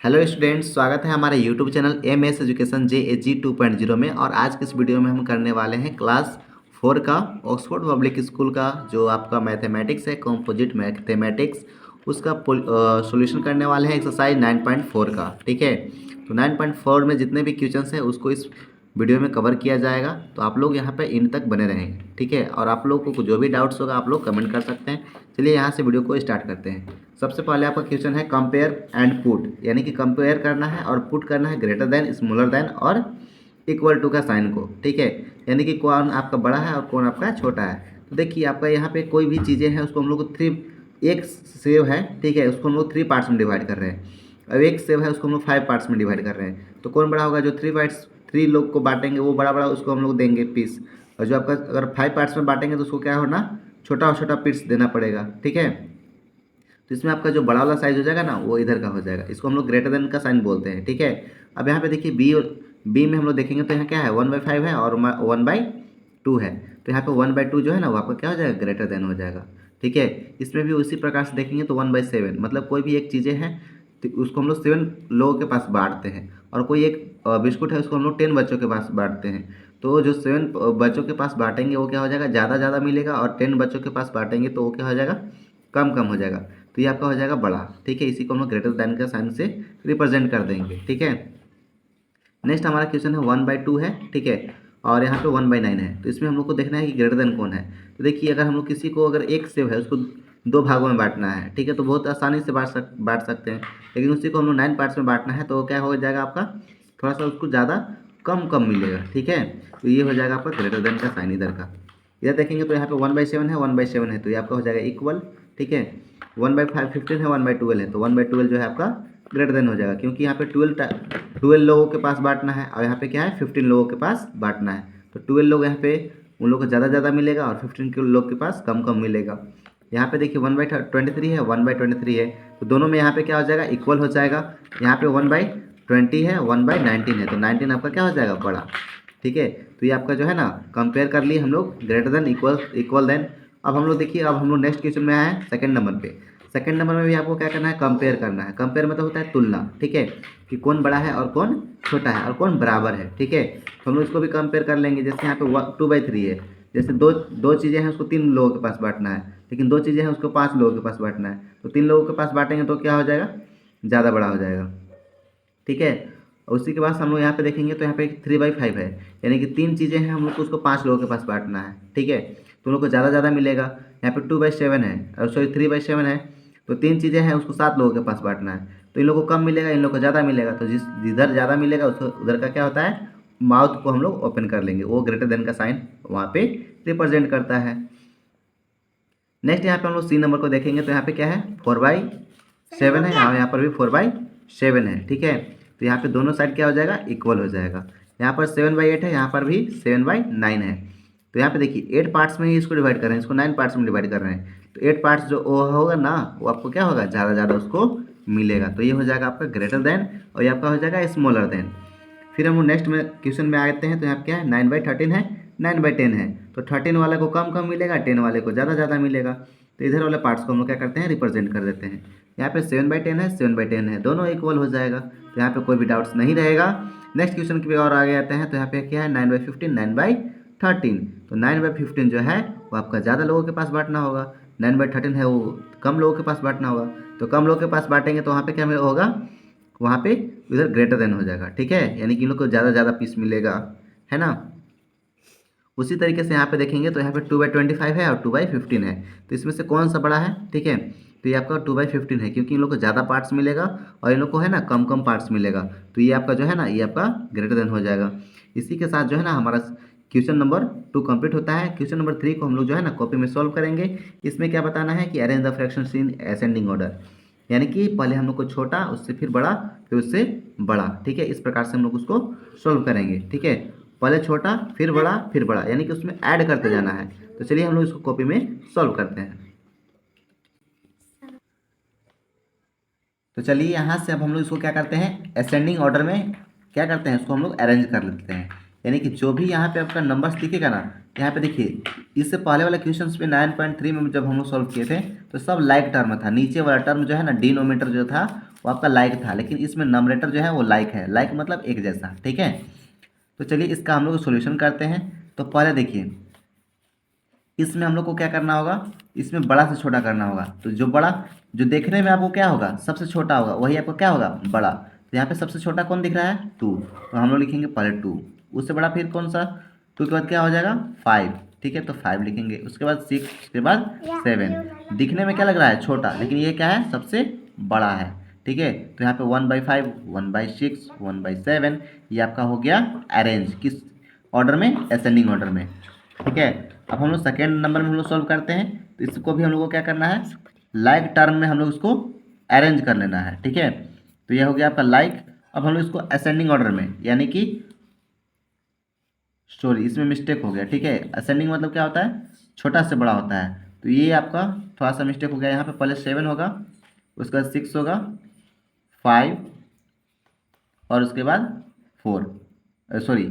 Hello students, स्वागत है हमारे YouTube channel M S education JAG 2.0 में। और आज के इस वीडियो में हम करने वाले हैं क्लास 4 का ऑक्सफोर्ड पब्लिक स्कूल का जो आपका मैथमेटिक्स है, कंपोजिट मैथमेटिक्स, उसका सॉल्यूशन करने वाले हैं एक्सरसाइज 9.4 का। ठीक है, तो 9.4 में जितने भी क्वेश्चंस हैं उसको इस वीडियो में कवर किया जाएगा, तो आप लोग यहाँ पे इन तक बने रहेंगे। ठीक है, और आप लोगों को जो भी डाउट्स होगा आप लोग कमेंट कर सकते हैं। चलिए यहाँ से वीडियो को स्टार्ट करते हैं। सबसे पहले आपका क्वेश्चन है कंपेयर एंड पुट, यानी कि कंपेयर करना है और पुट करना है ग्रेटर देन, स्मॉलर देन और इक्वल टू का साइन को। ठीक है, यानी कि कौन आपका बड़ा है और कौन आपका छोटा है। तो देखिए आपका यहाँ पे कोई भी चीज़ें हैं उसको हम लोग को एक सेव है, ठीक है, उसको हम लोग 3 पार्ट्स में डिवाइड कर रहे हैं। अब एक सेव है उसको हम लोग 5 पार्ट्स में डिवाइड कर रहे हैं। तो कौन बड़ा होगा? जो 3 लोग को बांटेंगे वो बड़ा उसको हम लोग देंगे पीस। और जो आपका अगर 5 पार्ट्स में बांटेंगे तो उसको क्या होना, छोटा छोटा पीस देना पड़ेगा। ठीक है, तो इसमें आपका जो बड़ा वाला साइज हो जाएगा ना वो इधर का हो जाएगा, इसको हम लोग ग्रेटर देन का साइन बोलते हैं। ठीक है, अब यहाँ पे देखिए बी में हम लोग देखेंगे तो यहाँ क्या है, 1/5 है और 1/2 है। तो यहाँ पे 1/2 जो है ना वो आपका क्या हो जाएगा, ग्रेटर देन हो जाएगा। ठीक है, इसमें भी उसी प्रकार से देखेंगे तो 1/7, मतलब कोई भी एक चीज़ें हैं तो उसको हम लोग 7 लोगों के पास बांटते हैं। और कोई एक बिस्कुट है उसको हम लोग 10 बच्चों के पास बांटते हैं। तो जो 7 बच्चों के पास बांटेंगे वो क्या हो जाएगा, ज़्यादा मिलेगा, और 10 बच्चों के पास बांटेंगे तो वो क्या हो जाएगा, कम हो जाएगा। तो ये आपका हो जाएगा बड़ा। ठीक है, इसी को हम लोग ग्रेटर देन का साइन से रिप्रेजेंट कर देंगे। ठीक है, नेक्स्ट हमारा क्वेश्चन है 1/2 है। ठीक है, और यहाँ पे 1/9 है। तो इसमें हम लोग को देखना है कि ग्रेटर देन कौन है। तो देखिए अगर हम लोग किसी को अगर एक सेव है उसको 2 भागों में बांटना है, ठीक है, तो बहुत आसानी से बांट सकते हैं। लेकिन उसी को हम लोग 9 पार्ट्स में बांटना है तो क्या हो जाएगा आपका, थोड़ा सा उसको ज़्यादा कम मिलेगा। ठीक है, तो ये हो जाएगा आपका ग्रेटर देन का साइन इधर का। इधर देखेंगे तो यहाँ पे 1/7 है, 1/7 है, तो ये आपका हो जाएगा इक्वल। ठीक है, 1/5 15 है, 1/12 है, तो 1/12 जो है आपका ग्रेटर देन हो जाएगा, क्योंकि यहाँ पे 12 लोगों के पास बांटना है और यहाँ पे क्या है 15 लोगों के पास बांटना है। तो 12 लोग यहाँ पे उन लोगों को ज़्यादा मिलेगा और 15 के लोग के पास कम मिलेगा। यहाँ पे देखिए 1/23 है, 1/23 है, तो दोनों में यहाँ पे क्या हो जाएगा, इक्वल हो जाएगा। यहाँ पे 1/20 है, 1/19 है, तो 19 आपका क्या हो जाएगा, बड़ा। ठीक है, तो ये आपका जो है ना कंपेयर कर लिए हम लोग ग्रेटर देन, इक्वल देन। अब हम लोग देखिए, अब हम लोग नेक्स्ट क्वेश्चन में आए हैं सेकंड नंबर पे। सेकंड नंबर में भी आपको क्या करना है, कंपेयर करना है। कंपेयर मतलब होता है तुलना। ठीक है, कि कौन बड़ा है और कौन छोटा है और कौन बराबर है। ठीक है, तो हम लोग इसको भी कंपेयर कर लेंगे। जैसे यहाँ पे 2/3 है, जैसे दो चीज़ें हैं उसको 3 लोगों के पास बांटना है, लेकिन 2 चीज़ें हैं उसको 5 लोगों के पास बांटना है। तो 3 लोगों के पास बांटेंगे तो क्या हो जाएगा, ज़्यादा बड़ा हो जाएगा। ठीक है, और उसी के बाद हम लोग यहाँ पे देखेंगे तो यहाँ पे 3/5 है, यानी कि 3 चीज़ें हैं, हम लोग को उसको 5 लोगों के पास बांटना है। ठीक है, तो उन लोग को ज़्यादा मिलेगा। यहाँ पे 2/7 है और सॉरी 3/7 है, तो 3 चीज़ें हैं उसको 7 लोगों के पास बांटना है। तो इन लोगों को कम मिलेगा, इन लोगों को ज़्यादा मिलेगा, तो जिधर ज़्यादा मिलेगा उधर का क्या होता है, माउथ को हम लोग ओपन कर लेंगे, वो ग्रेटर देन का साइन वहाँ पे रिप्रेजेंट करता है। नेक्स्ट यहाँ पे हम लोग सी नंबर को देखेंगे तो यहाँ पे क्या है, 4/7 है, यहाँ पर भी 4/7 है। ठीक है, तो यहाँ पे दोनों साइड क्या हो जाएगा, इक्वल हो जाएगा। यहाँ पर 7/8 है, यहाँ पर भी 7/9 है। तो यहाँ पे देखिए 8 पार्ट्स में ही इसको डिवाइड कर रहे हैं, इसको 9 पार्ट्स में डिवाइड कर रहे हैं। तो 8 पार्ट्स जो वो होगा ना वो आपको क्या होगा, ज़्यादा उसको मिलेगा। तो ये हो जाएगा आपका ग्रेटर देन, और ये आपका हो जाएगा स्मॉलर देन। फिर हम नेक्स्ट में क्वेश्चन में आते हैं तो यहाँ क्या है, 9/13 है, 9/10 है, तो 13 वाले को कम मिलेगा, 10 वाले को ज़्यादा मिलेगा। तो इधर वाले पार्ट्स को हम लोग क्या करते हैं, रिप्रेजेंट कर देते हैं। यहाँ पे 7/10 है, 7/10 है, दोनों इक्वल हो जाएगा, तो यहाँ पे कोई भी डाउट्स नहीं रहेगा। नेक्स्ट क्वेश्चन की भी और आगे आते हैं तो यहाँ पे क्या है, 9/15, 9/13। तो 9/15 जो है वो आपका ज़्यादा लोगों के पास बांटना होगा, 9/13 है वो कम लोगों के पास बांटना होगा। तो कम लोगों के पास बांटेंगे तो वहाँ पे क्या होगा, वहाँ पे इधर ग्रेटर देन हो जाएगा। ठीक है, यानी कि इन लोग को ज़्यादा पीस मिलेगा, है ना। उसी तरीके से यहाँ पे देखेंगे तो यहाँ पे 2/25 है और 2/15 है, तो इसमें से कौन सा बड़ा है। ठीक है, तो ये आपका 2/15 है, क्योंकि इन लोग को ज़्यादा पार्ट्स मिलेगा और इन लोग को है ना कम पार्ट्स मिलेगा। तो ये आपका जो है ना, ये आपका ग्रेटर देन हो जाएगा। इसी के साथ जो है ना हमारा क्वेश्चन नंबर 2 कंप्लीट होता है। क्वेश्चन नंबर 3 को हम लोग जो है ना कॉपी में सॉल्व करेंगे। इसमें क्या बताना है कि arrange the fractions in ascending order, यानी कि पहले हम लोग को छोटा, उससे फिर बड़ा, फिर उससे बड़ा। ठीक है, इस प्रकार से हम लोग उसको सॉल्व करेंगे। ठीक है, पहले छोटा फिर बड़ा, यानी कि उसमें ऐड करते जाना है। तो चलिए हम लोग इसको कॉपी में सॉल्व करते हैं। तो चलिए यहाँ से अब हम लोग इसको क्या करते हैं, असेंडिंग ऑर्डर में क्या करते हैं, इसको हम लोग अरेंज कर लेते हैं। यानी कि जो भी यहाँ पे आपका नंबर्स दिखेगा ना, यहाँ पे देखिए इससे पहले वाले क्वेश्चंस पे 9.3 में जब हम लोग सॉल्व किए थे तो सब लाइक टर्म था, नीचे वाला टर्म जो है ना डिनोमीटर जो था वो वो आपका लाइक था, लेकिन इसमें नंबरेटर जो है वो लाइक है, लाइक मतलब एक जैसा, ठीक है। तो चलिए इसका हम लोग सोल्यूशन करते हैं। तो पहले देखिए इसमें हम लोग को क्या करना होगा, इसमें बड़ा से छोटा करना होगा। तो जो बड़ा, जो देखने में आपको क्या होगा सबसे छोटा होगा, वही आपको क्या होगा बड़ा। तो यहाँ पे सबसे छोटा कौन दिख रहा है, 2, तो हम लोग लिखेंगे पहले 2, उससे बड़ा फिर कौन सा, 2 के बाद क्या हो जाएगा 5, ठीक है, तो 5 लिखेंगे, उसके बाद 6, उसके बाद 7। दिखने में क्या लग रहा है छोटा, लेकिन ये क्या है सबसे बड़ा है, ठीक है। तो यहाँ पे 1/5, 1/6, 1/7, ये आपका हो गया अरेंज, किस ऑर्डर में, असेंडिंग ऑर्डर में, ठीक है। अब हम लोग सेकेंड नंबर में हम लोग सॉल्व करते हैं। तो इसको भी हम लोग को क्या करना है, लाइक टर्म में हम लोग इसको अरेंज कर लेना है, ठीक है। तो यह हो गया आपका लाइक। अब हम लोग इसको असेंडिंग ऑर्डर में, यानी कि सॉरी इसमें मिस्टेक हो गया, ठीक है। असेंडिंग मतलब क्या होता है, छोटा से बड़ा होता है। तो ये आपका थोड़ा सा मिस्टेक हो गया, यहाँ पे पहले 7 होगा, उसके बाद 6 होगा, 5 और उसके बाद 4, सॉरी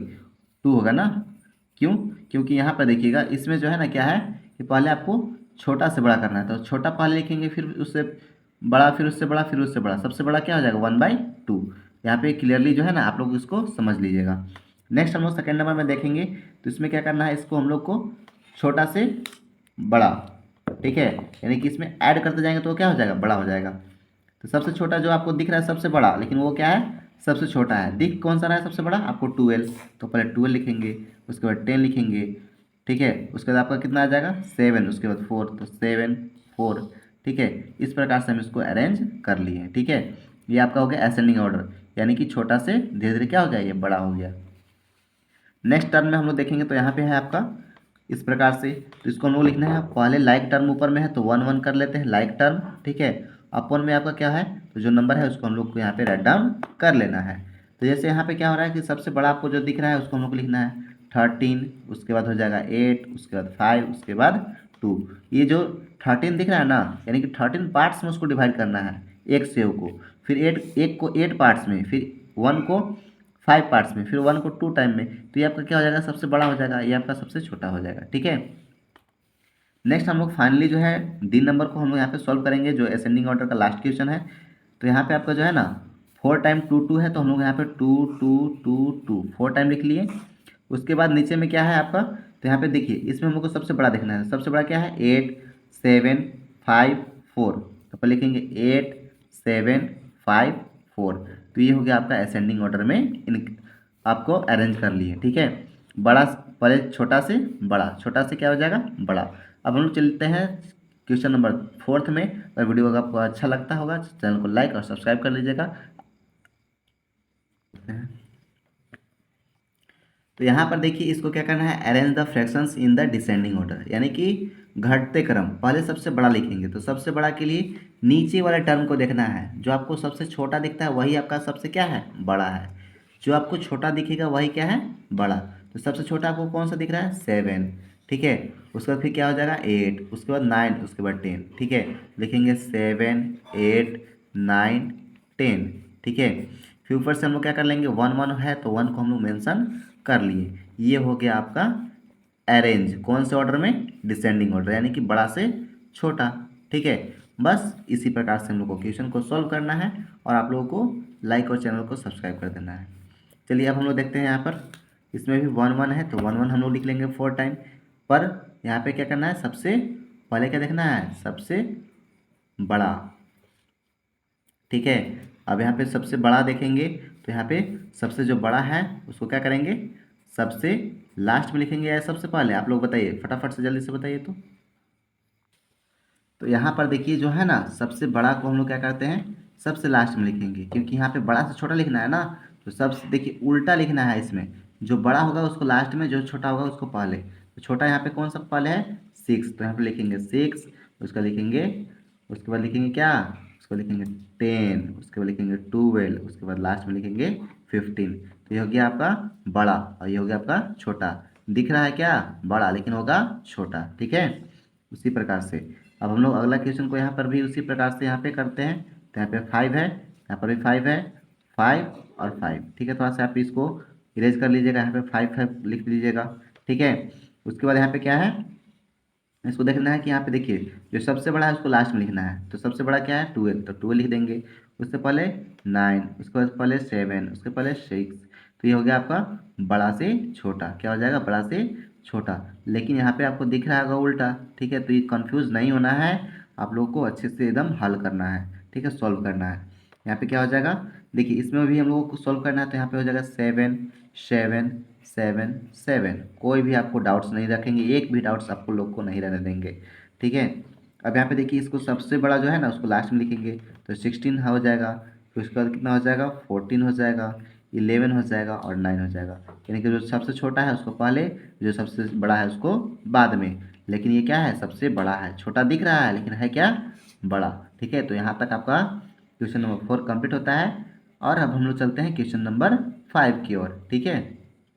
2 होगा ना। क्यों, क्योंकि यहाँ पर देखिएगा इसमें जो है ना क्या है कि पहले आपको छोटा से बड़ा करना है। तो छोटा पहले लिखेंगे, फिर उससे बड़ा, फिर उससे बड़ा, फिर उससे बड़ा, सबसे बड़ा क्या हो जाएगा 1/2। यहाँ पे क्लियरली जो है ना आप लोग इसको समझ लीजिएगा। नेक्स्ट हम लोग सेकेंड नंबर में देखेंगे। तो इसमें क्या करना है, इसको हम लोग को छोटा से बड़ा, ठीक है, यानी कि इसमें ऐड करते जाएंगे तो क्या हो जाएगा बड़ा हो जाएगा। तो सबसे छोटा जो आपको दिख रहा है सबसे बड़ा, लेकिन वो क्या है सबसे छोटा है। दिख कौन सा रहा है सबसे बड़ा आपको 12, तो पहले 12 लिखेंगे, उसके बाद 10 लिखेंगे, ठीक है। उसके बाद आपका कितना आ जाएगा 7, उसके बाद 4, तो 7, 4, ठीक है। इस प्रकार से हम इसको अरेंज कर लिए, ठीक है। ये आपका हो गया असेंडिंग ऑर्डर, यानी कि छोटा से धीरे धीरे क्या हो गया ये बड़ा हो गया। नेक्स्ट टर्म में हम लोग देखेंगे तो यहाँ पे है आपका इस प्रकार से। तो इसको हम लोग लिखना है, पहले लाइक टर्म ऊपर में है तो 1 1 कर लेते हैं लाइक टर्म, ठीक है। अपन में आपका क्या है, तो जो नंबर है उसको हम लोग को यहाँ पे राइट डाउन कर लेना है। तो जैसे यहाँ पे क्या हो रहा है कि सबसे बड़ा आपको जो दिख रहा है उसको हम लोग को लिखना है 13, उसके बाद हो जाएगा 8, उसके बाद 5, उसके बाद 2। ये जो 13 दिख रहा है ना, यानी कि 13 पार्ट्स में उसको डिवाइड करना है, एक सेव को, फिर 8, एक को 8 पार्ट्स में, फिर 1 को 5 पार्ट्स में, फिर 1 को 2 टाइम में। तो ये आपका क्या हो जाएगा सबसे बड़ा हो जाएगा, ये आपका सबसे छोटा हो जाएगा, ठीक है। नेक्स्ट हम लोग फाइनली जो है डी नंबर को हम लोग यहाँ पे सॉल्व करेंगे, जो असेंडिंग ऑर्डर का लास्ट क्वेश्चन है। तो यहाँ पे आपका जो है ना 4 टाइम 2 2 है, तो हम लोग यहाँ पे 2 2 2 2 4 टाइम लिख लिए। उसके बाद नीचे में क्या है आपका, तो यहाँ पे देखिए इसमें हम लोग को सबसे बड़ा देखना है। सबसे बड़ा क्या है 8 7 5 4, तो अपन लिखेंगे 8 7 5 4। तो ये हो गया आपका असेंडिंग ऑर्डर में इन आपको अरेंज कर लिए, ठीक है। बड़ा पहले छोटा से बड़ा, छोटा से क्या हो जाएगा बड़ा। अब हम लोग चलते हैं क्वेश्चन नंबर 4 में। अगर वीडियो अगर आपको अच्छा लगता होगा चैनल को लाइक और सब्सक्राइब कर लीजिएगा। तो यहाँ पर देखिए इसको क्या करना है, arrange the fractions in the descending order, यानी कि घटते क्रम, पहले सबसे बड़ा लिखेंगे। तो सबसे बड़ा के लिए नीचे वाले टर्म को देखना है, जो आपको सबसे छोटा दिखता है वही आपका सबसे क्या है बड़ा है। जो आपको छोटा दिखेगा वही क्या है बड़ा। तो सबसे छोटा आपको कौन सा दिख रहा है 7, ठीक है। उसके बाद फिर क्या हो जाएगा 8, उसके बाद 9, उसके बाद 10, ठीक है। लिखेंगे 7 8 9 10, ठीक है। फिर ऊपर से हम लोग क्या कर लेंगे 1 1 है तो 1 को हम लोग मेंशन कर लिए। ये हो गया आपका अरेंज कौन से ऑर्डर में, डिसेंडिंग ऑर्डर, यानी कि बड़ा से छोटा, ठीक है। बस इसी प्रकार से हम लोग को क्वेश्चन को सॉल्व करना है और आप लोगों को लाइक और चैनल को सब्सक्राइब कर देना है। चलिए अब हम लोग देखते हैं यहाँ पर इसमें भी 1 1 है तो 1 1 हम लोग लिख लेंगे 4 टाइम। पर यहाँ पे क्या करना है, सबसे पहले क्या देखना है सबसे बड़ा, ठीक है। अब यहाँ पे सबसे बड़ा देखेंगे तो यहाँ पे सबसे जो बड़ा है उसको क्या करेंगे सबसे लास्ट में लिखेंगे या सबसे पहले, आप लोग बताइए फटाफट से जल्दी से बताइए। तो यहाँ पर देखिए जो है ना सबसे बड़ा को हम लोग क्या करते हैं सबसे लास्ट में लिखेंगे, क्योंकि यहाँ पे बड़ा से छोटा लिखना है ना। तो सबसे देखिए उल्टा लिखना है इसमें, जो बड़ा होगा उसको लास्ट में, जो छोटा होगा उसको पहले। तो छोटा यहाँ पे कौन सा पहले है 6, तो यहाँ पे लिखेंगे 6, उसका लिखेंगे, उसके बाद लिखेंगे क्या, उसको लिखेंगे 10, उसके बाद लिखेंगे 12, उसके बाद लास्ट में लिखेंगे 15। तो ये हो गया आपका बड़ा और ये हो गया आपका छोटा। दिख रहा है क्या बड़ा, लेकिन होगा छोटा, ठीक है। उसी प्रकार से अब हम लोग अगला क्वेश्चन को यहाँ पर भी उसी प्रकार से यहाँ पे करते हैं। तो यहाँ पे 5 है, यहाँ पर भी 5 है, 5 और 5, ठीक है। थोड़ा सा आप इसको इरेज कर लीजिएगा, यहाँ पे 5 5 लिख लीजिएगा, ठीक है। उसके बाद यहाँ पे क्या है इसको देखना है कि यहाँ पे देखिए जो सबसे बड़ा है उसको लास्ट में लिखना है। तो सबसे बड़ा क्या है 12, तो 12 लिख देंगे। उससे पहले 9, उसके बाद पहले 7, उसके पहले 6। तो ये हो गया आपका बड़ा से छोटा। क्या हो जाएगा? बड़ा से छोटा। लेकिन यहाँ पे आपको दिख रहा होगा उल्टा, ठीक है। तो ये कंफ्यूज नहीं होना है, आप लोगों को अच्छे से एकदम हल करना है, ठीक है, सॉल्व करना है। यहाँ पे क्या हो जाएगा? देखिए इसमें भी हम लोगों को सॉल्व करना है। तो यहाँ पे हो जाएगा 7 7 7 7। कोई भी आपको डाउट्स नहीं रखेंगे, एक भी डाउट्स आपको लोग को नहीं रहने देंगे, ठीक है। अब यहाँ पे देखिए इसको सबसे बड़ा जो है ना उसको लास्ट में लिखेंगे। तो 16 हो जाएगा। फिर उसके बाद कितना हो जाएगा? 14 हो जाएगा, 11 हो जाएगा और 9 हो जाएगा। यानी कि जो सबसे छोटा है उसको पहले, जो सबसे बड़ा है उसको बाद में। लेकिन ये क्या है? सबसे बड़ा है। छोटा दिख रहा है लेकिन है क्या? बड़ा, ठीक है। तो यहाँ तक आपका क्वेश्चन नंबर 4 कंप्लीट होता है। और अब हम लोग चलते हैं क्वेश्चन नंबर 5 की ओर, ठीक है।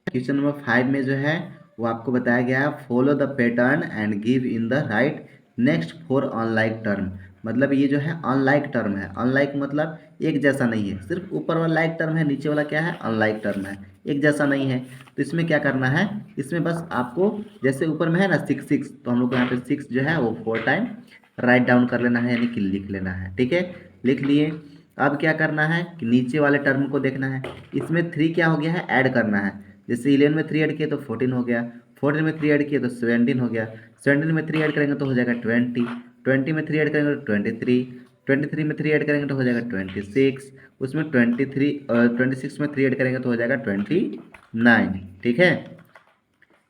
क्वेश्चन नंबर 5 में जो है वो आपको बताया गया है follow the pattern and give in the right next 4 unlike term. मतलब ये जो है अनलाइक टर्म है। अनलाइक मतलब एक जैसा नहीं है, सिर्फ ऊपर वाला लाइक टर्म है, नीचे वाला क्या है? अनलाइक टर्म है, एक जैसा नहीं है। तो इसमें क्या करना है? इसमें बस आपको जैसे ऊपर में है ना 6 6, तो हम लोग को यहाँ पे 6 जो है वो 4 टाइम राइट डाउन कर लेना है, यानी कि लिख लेना है, ठीक है। लिख लिए। अब क्या करना है कि नीचे वाले टर्म को देखना है। इसमें 3 क्या हो गया है? ऐड करना है। जैसे 11 में 3 ऐड किए तो 14 हो गया, 14 में 3 ऐड किए तो 17 हो गया, 17 में 3 ऐड करेंगे तो हो जाएगा 20, 20 में 3 ऐड करेंगे तो 23, 23 में 3 ऐड करेंगे तो हो जाएगा 26, उसमें 26 में 3 ऐड करेंगे तो हो जाएगा 29, ठीक है।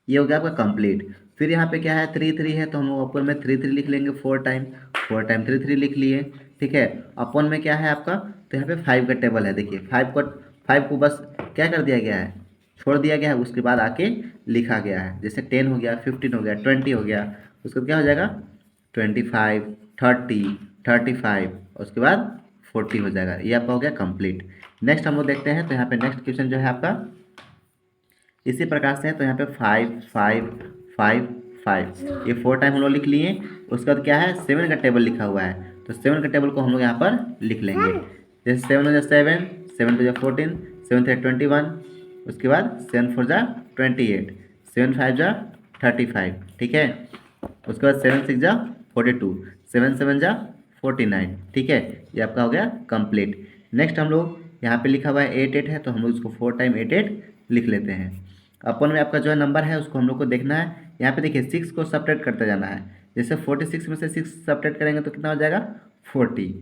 ये हो गया आपका कंप्लीट। फिर यहाँ पे क्या है? 3 3 है, तो हम लोग ऊपर में 3 3 लिख लेंगे 4 टाइम, 4 टाइम 3 3 लिख लिए, ठीक है। अपन में क्या है आपका? तो यहाँ पे 5 का टेबल है। देखिए 5 को बस क्या कर दिया गया है? छोड़ दिया गया है, उसके बाद आके लिखा गया है। जैसे 10 हो गया, 15 हो गया, 20 हो गया, उसके बाद क्या हो जाएगा? 25, 30, 35, उसके बाद 40 हो जाएगा। ये आपका हो गया कंप्लीट। नेक्स्ट हम लोग देखते हैं। तो यहाँ पे नेक्स्ट क्वेश्चन जो है आपका इसी प्रकार से है। तो यहाँ पे 5 5 5 5, ये 4 टाइम हम लोग लिख लिए। उसके बाद क्या है? 7 का टेबल लिखा हुआ है। तो 7 का टेबल को हम लोग यहाँ पर लिख लेंगे। जैसे 7 हो जाए 7, 7 टू जा 14, 7 3 21, उसके बाद 7 4 जा 28, 7 5 जा 35, ठीक है। उसके बाद 7 6 जा 42, 7 7 जा 49, ठीक है। ये आपका हो गया कंप्लीट। नेक्स्ट हम लोग यहाँ पे लिखा हुआ है 8 8 है, तो हम लोग इसको 4 टाइम 8 8 लिख लेते हैं। अपन में आपका जो है नंबर है उसको हम लोग को देखना है। यहाँ पे देखिए 6 को सब्ट्रैक्ट करते जाना है। जैसे 46 में से 6 सब्ट्रैक्ट करेंगे तो कितना हो जाएगा? 40।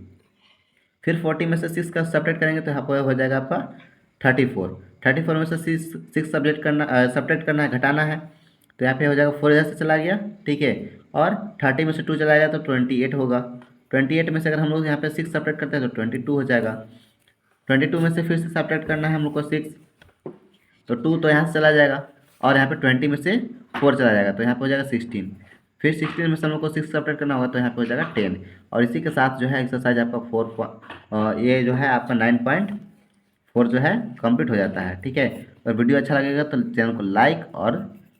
फिर 40 में से 6 का सब्ट्रैक्ट करेंगे तो यहाँ पर हो जाएगा आपका 34। 34 में से 6 सब्ट्रैक्ट करना है, घटाना है। तो यहाँ पे हो जाएगा 4 इधर से चला गया, ठीक है। और 30 में से 2 चला गया तो 28 होगा। 28 में से अगर हम लोग यहाँ पे 6 सब्ट्रैक्ट करते हैं तो 22 हो जाएगा। 22 में से फिर से सब्ट्रैक्ट करना है हम लोग को 6, तो 2 तो यहाँ से चला जाएगा। और यहाँ पे 20 में से 4 चला जाएगा, तो यहाँ पे हो जाएगा 16। फिर 16 में से हम लोग को 6 सब्ट्रैक्ट करना होगा, तो यहाँ पे हो जाएगा 10। और इसी के साथ जो है एक्सरसाइज आपका ये जो है आपका 9.4 जो है कंप्लीट हो जाता है, ठीक है। और वीडियो अच्छा लगेगा तो चैनल को लाइक और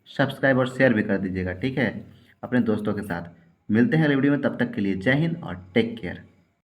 सब्सक्राइब और शेयर भी कर दीजिएगा, ठीक है, अपने दोस्तों के साथ। मिलते हैं अगले वीडियो में, तब तक के लिए जय हिंद और टेक केयर।